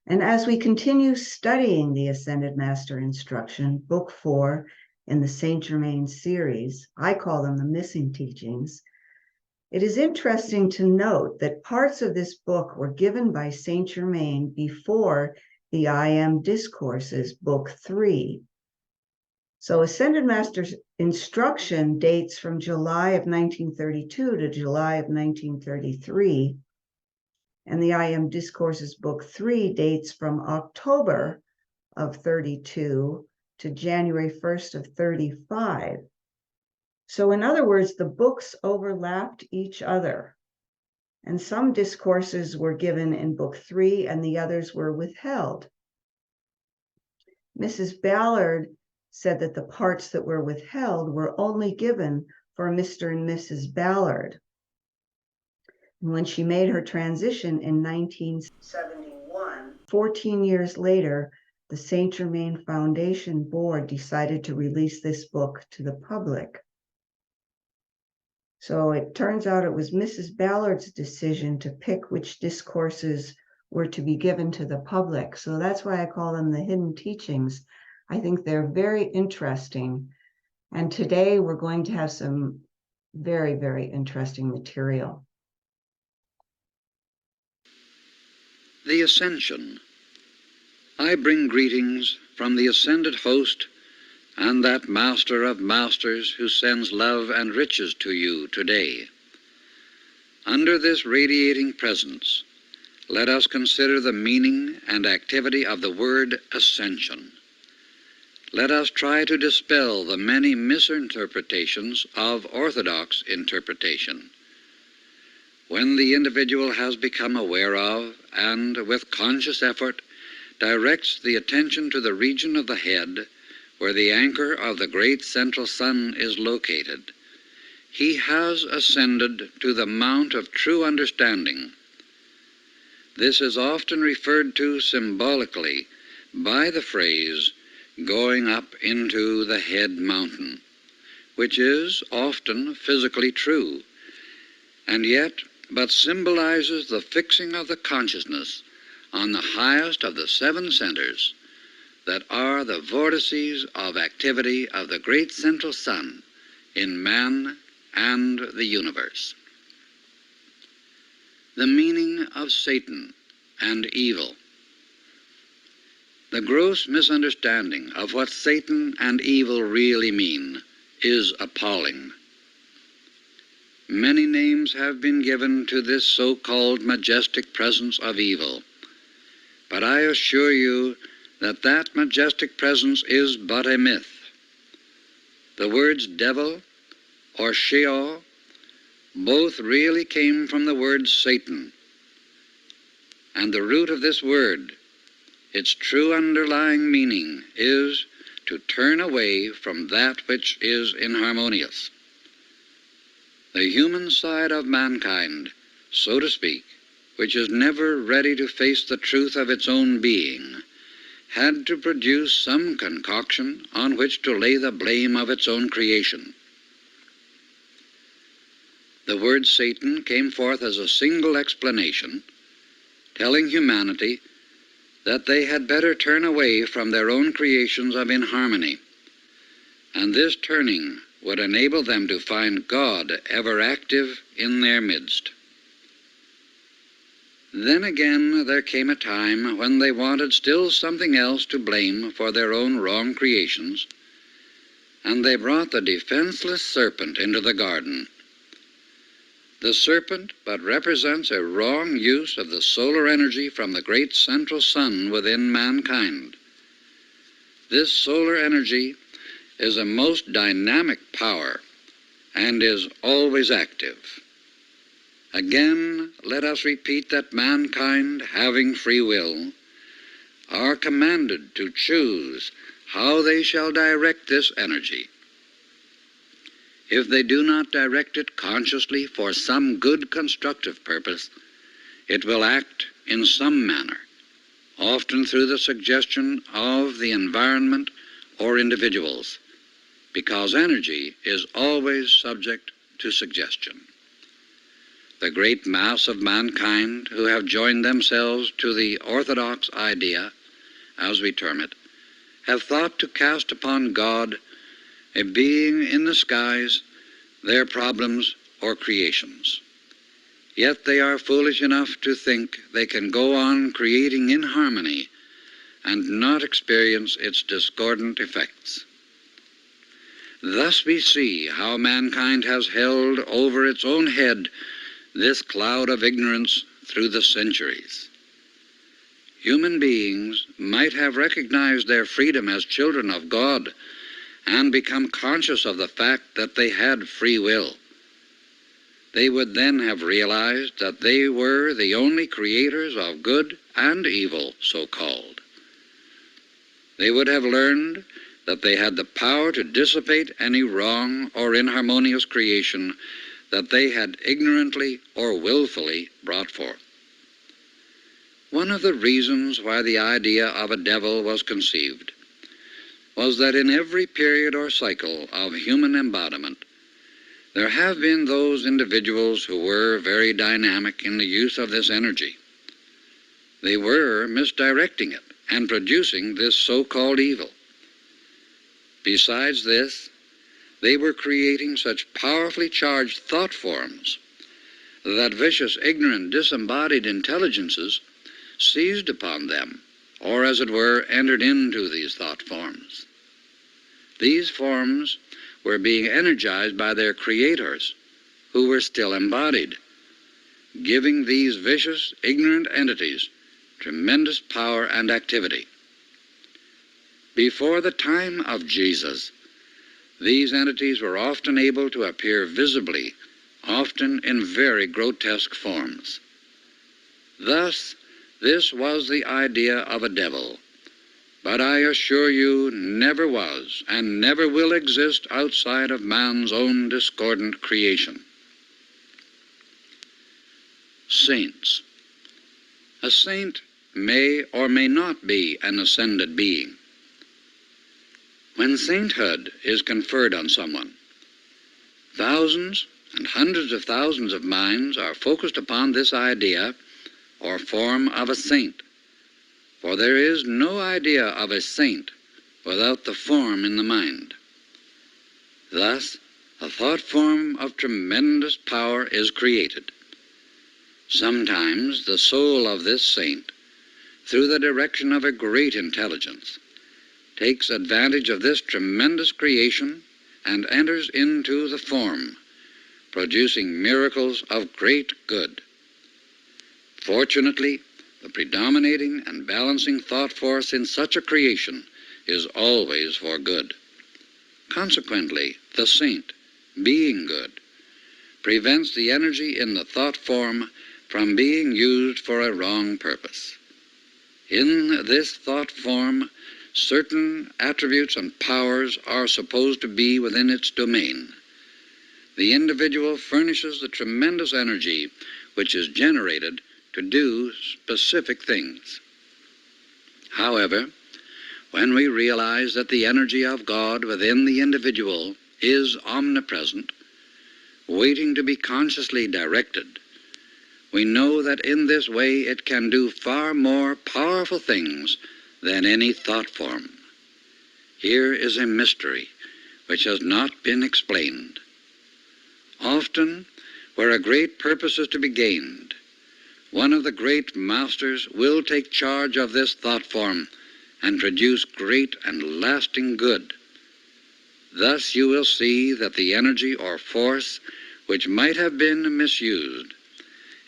And as we continue studying the Ascended Master Instruction, Book 4 in the Saint Germain series, I call them the missing teachings, it is interesting to note that parts of this book were given by Saint Germain before the I Am Discourses, Book 3. So Ascended Master's instruction dates from July of 1932 to July of 1933, and the I Am Discourses, Book 3 dates from October of 32 to January 1st of 35. So in other words, the books overlapped each other, and some discourses were given in Book 3 and the others were withheld. Mrs. Ballard said that the parts that were withheld were only given for Mr. and Mrs. Ballard. And when she made her transition in 1971, 14 years later, the Saint Germain Foundation Board decided to release this book to the public. So it turns out it was Mrs. Ballard's decision to pick which discourses were to be given to the public. So that's why I call them the hidden teachings. I think they're very interesting. And today we're going to have some very, very interesting material. The Ascension. I bring greetings from the ascended host and that Master of Masters who sends love and riches to you today. Under this radiating presence, let us consider the meaning and activity of the word ascension. Let us try to dispel the many misinterpretations of orthodox interpretation. When the individual has become aware of, and with conscious effort, directs the attention to the region of the head, where the anchor of the great central sun is located, he has ascended to the mount of true understanding. This is often referred to symbolically by the phrase, going up into the head mountain, which is often physically true, and yet but symbolizes the fixing of the consciousness on the highest of the seven centers that are the vortices of activity of the great central sun in man and the universe. The meaning of Satan and evil. The gross misunderstanding of what Satan and evil really mean is appalling. Many names have been given to this so-called majestic presence of evil, but I assure you that that majestic presence is but a myth. The words devil or sheol both really came from the word Satan, and the root of this word, its true underlying meaning, is to turn away from that which is inharmonious. The human side of mankind, so to speak, which is never ready to face the truth of its own being, had to produce some concoction on which to lay the blame of its own creation. The word Satan came forth as a single explanation, telling humanity that they had better turn away from their own creations of inharmony, and this turning would enable them to find God ever active in their midst. Then again there came a time when they wanted still something else to blame for their own wrong creations, and they brought the defenseless serpent into the garden. The serpent but represents a wrong use of the solar energy from the great central sun within mankind. This solar energy is a most dynamic power and is always active. Again, let us repeat that mankind, having free will, are commanded to choose how they shall direct this energy. If they do not direct it consciously for some good constructive purpose, it will act in some manner, often through the suggestion of the environment or individuals, because energy is always subject to suggestion. the great mass of mankind who have joined themselves to the orthodox idea, as we term it, have thought to cast upon God, a being in the skies, their problems or creations. Yet they are foolish enough to think they can go on creating inharmony and not experience its discordant effects. Thus we see how mankind has held over its own head this cloud of ignorance through the centuries. Human beings might have recognized their freedom as children of God and become conscious of the fact that they had free will. They would then have realized that they were the only creators of good and evil, so-called. They would have learned that they had the power to dissipate any wrong or inharmonious creation that they had ignorantly or willfully brought forth. One of the reasons why the idea of a devil was conceived was that in every period or cycle of human embodiment, there have been those individuals who were very dynamic in the use of this energy. They were misdirecting it and producing this so-called evil. Besides this, they were creating such powerfully charged thought forms that vicious, ignorant, disembodied intelligences seized upon them, or as it were, entered into these thought forms. These forms were being energized by their creators, who were still embodied, giving these vicious, ignorant entities tremendous power and activity. Before the time of Jesus, these entities were often able to appear visibly, often in very grotesque forms. Thus, this was the idea of a devil, but I assure you never was and never will exist outside of man's own discordant creation. Saints. A saint may or may not be an ascended being. When sainthood is conferred on someone, thousands and hundreds of thousands of minds are focused upon this idea or form of a saint, for there is no idea of a saint without the form in the mind. Thus, a thought form of tremendous power is created. Sometimes the soul of this saint, through the direction of a great intelligence, takes advantage of this tremendous creation and enters into the form, producing miracles of great good. Fortunately, the predominating and balancing thought force in such a creation is always for good. Consequently, the saint, being good, prevents the energy in the thought form from being used for a wrong purpose. In this thought form, certain attributes and powers are supposed to be within its domain. The individual furnishes the tremendous energy which is generated to do specific things. However, when we realize that the energy of God within the individual is omnipresent, waiting to be consciously directed, we know that in this way it can do far more powerful things than any thought form. Here is a mystery which has not been explained. Often, where a great purpose is to be gained, one of the great masters will take charge of this thought form and produce great and lasting good. Thus you will see that the energy or force which might have been misused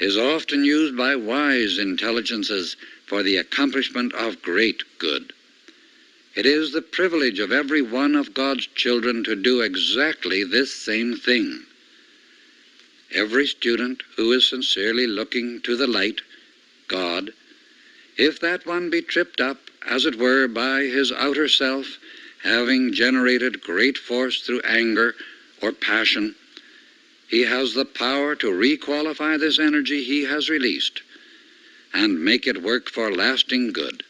is often used by wise intelligences for the accomplishment of great good. It is the privilege of every one of God's children to do exactly this same thing. Every student who is sincerely looking to the light, God, if that one be tripped up, as it were, by his outer self, having generated great force through anger or passion, he has the power to requalify this energy he has released and make it work for lasting good.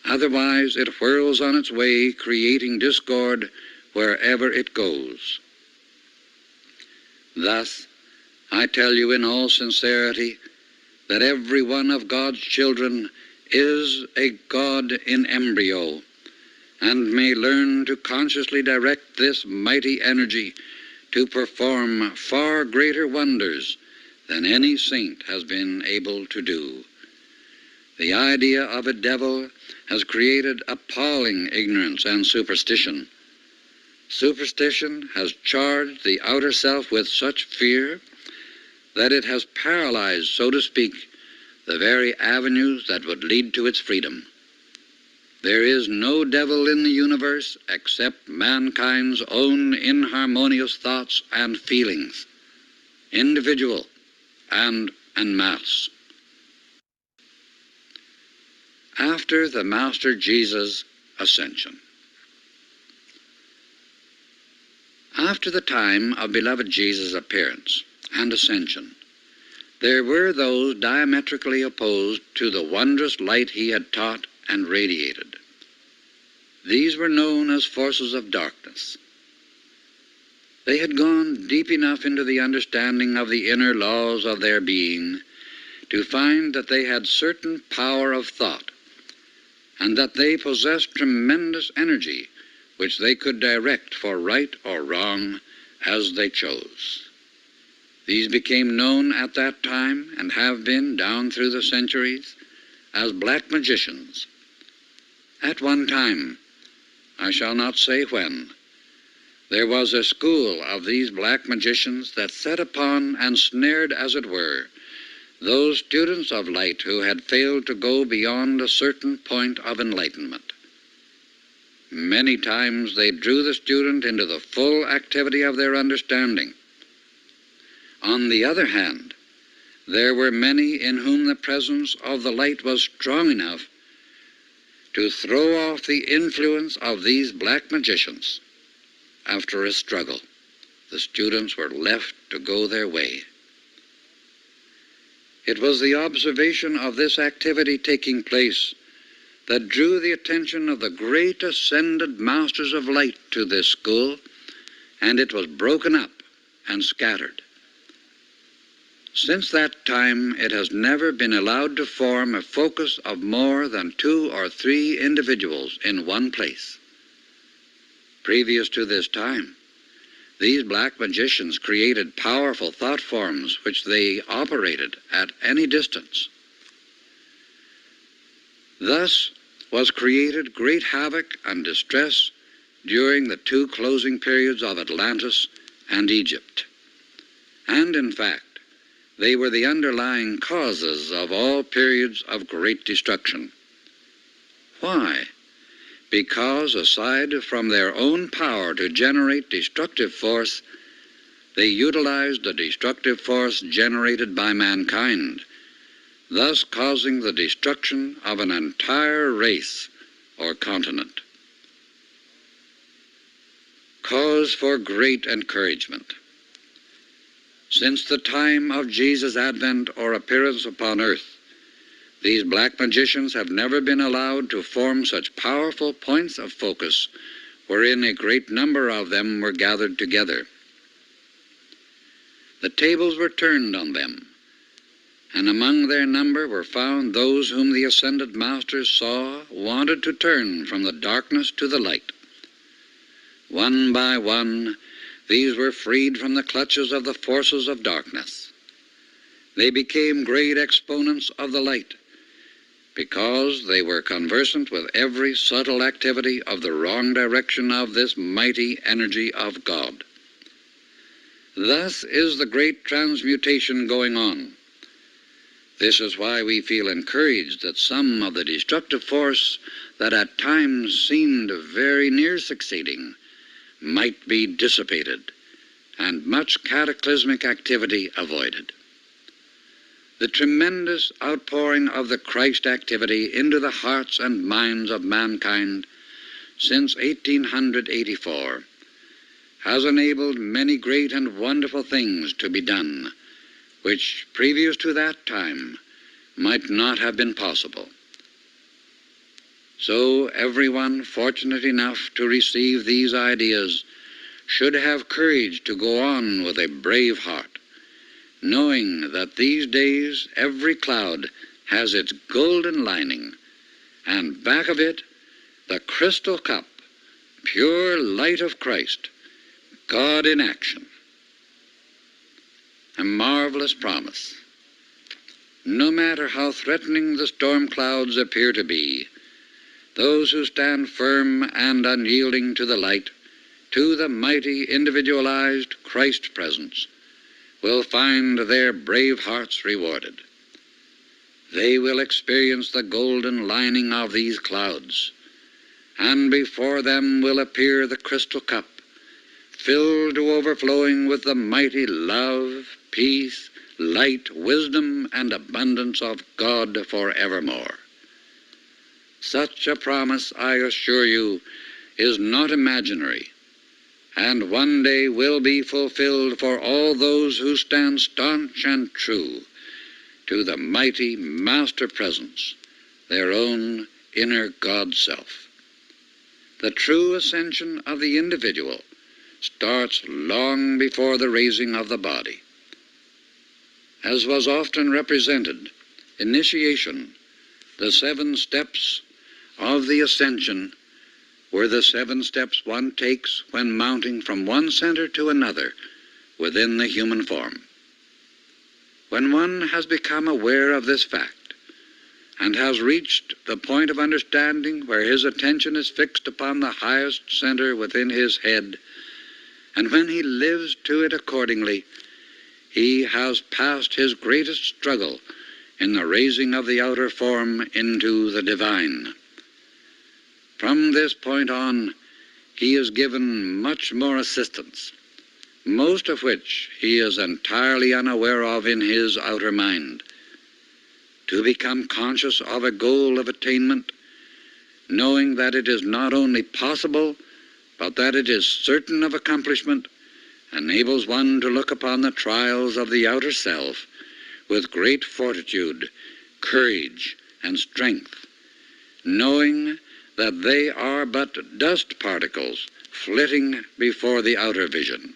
Otherwise, it whirls on its way, creating discord wherever it goes. Thus, I tell you in all sincerity that every one of God's children is a God in embryo, and may learn to consciously direct this mighty energy to perform far greater wonders than any saint has been able to do. The idea of a devil has created appalling ignorance and superstition. Superstition has charged the outer self with such fear that it has paralyzed, so to speak, the very avenues that would lead to its freedom. There is no devil in the universe except mankind's own inharmonious thoughts and feelings, individual and en masse. After the Master Jesus' Ascension. After the time of beloved Jesus' appearance and ascension, there were those diametrically opposed to the wondrous light he had taught and radiated. These were known as forces of darkness. They had gone deep enough into the understanding of the inner laws of their being to find that they had certain power of thought, and that they possessed tremendous energy which they could direct for right or wrong as they chose. These became known at that time, and have been down through the centuries, as black magicians. At one time, I shall not say when, there was a school of these black magicians that set upon and snared, as it were, those students of light who had failed to go beyond a certain point of enlightenment. Many times they drew the student into the full activity of their understanding. On the other hand, there were many in whom the presence of the light was strong enough to throw off the influence of these black magicians. After a struggle, the students were left to go their way. It was the observation of this activity taking place that drew the attention of the great ascended masters of light to this school, and it was broken up and scattered. Since that time, it has never been allowed to form a focus of more than 2 or 3 individuals in one place. Previous to this time, these black magicians created powerful thought forms which they operated at any distance. Thus was created great havoc and distress during the 2 closing periods of Atlantis and Egypt. And in fact, they were the underlying causes of all periods of great destruction. Why? Because aside from their own power to generate destructive force, they utilized the destructive force generated by mankind, thus causing the destruction of an entire race or continent. Cause for great encouragement. Since the time of Jesus' advent or appearance upon earth, these black magicians have never been allowed to form such powerful points of focus wherein a great number of them were gathered together. The tables were turned on them, and among their number were found those whom the ascended masters saw wanted to turn from the darkness to the light. One by one, these were freed from the clutches of the forces of darkness. They became great exponents of the light, because they were conversant with every subtle activity of the wrong direction of this mighty energy of God. Thus is the great transmutation going on. This is why we feel encouraged that some of the destructive force that at times seemed very near succeeding might be dissipated, and much cataclysmic activity avoided. The tremendous outpouring of the Christ activity into the hearts and minds of mankind since 1884 has enabled many great and wonderful things to be done, which previous to that time might not have been possible. So everyone fortunate enough to receive these ideas should have courage to go on with a brave heart, knowing that these days every cloud has its golden lining, and back of it the crystal cup, pure light of Christ, God in action. A marvelous promise. No matter how threatening the storm clouds appear to be, those who stand firm and unyielding to the light, to the mighty individualized Christ presence, will find their brave hearts rewarded. They will experience the golden lining of these clouds, and before them will appear the crystal cup, filled to overflowing with the mighty love, peace, light, wisdom, and abundance of God forevermore. Such a promise, I assure you, is not imaginary, and one day will be fulfilled for all those who stand staunch and true to the mighty Master Presence, their own inner God Self. The true ascension of the individual starts long before the raising of the body. As was often represented, initiation, the 7 steps of the ascension, were the 7 steps one takes when mounting from one center to another within the human form. When one has become aware of this fact, and has reached the point of understanding where his attention is fixed upon the highest center within his head, and when he lives to it accordingly, he has passed his greatest struggle in the raising of the outer form into the divine. From this point on, he is given much more assistance, most of which he is entirely unaware of in his outer mind. To become conscious of a goal of attainment, knowing that it is not only possible, but that it is certain of accomplishment, enables one to look upon the trials of the outer self with great fortitude, courage, and strength, knowing that they are but dust particles flitting before the outer vision.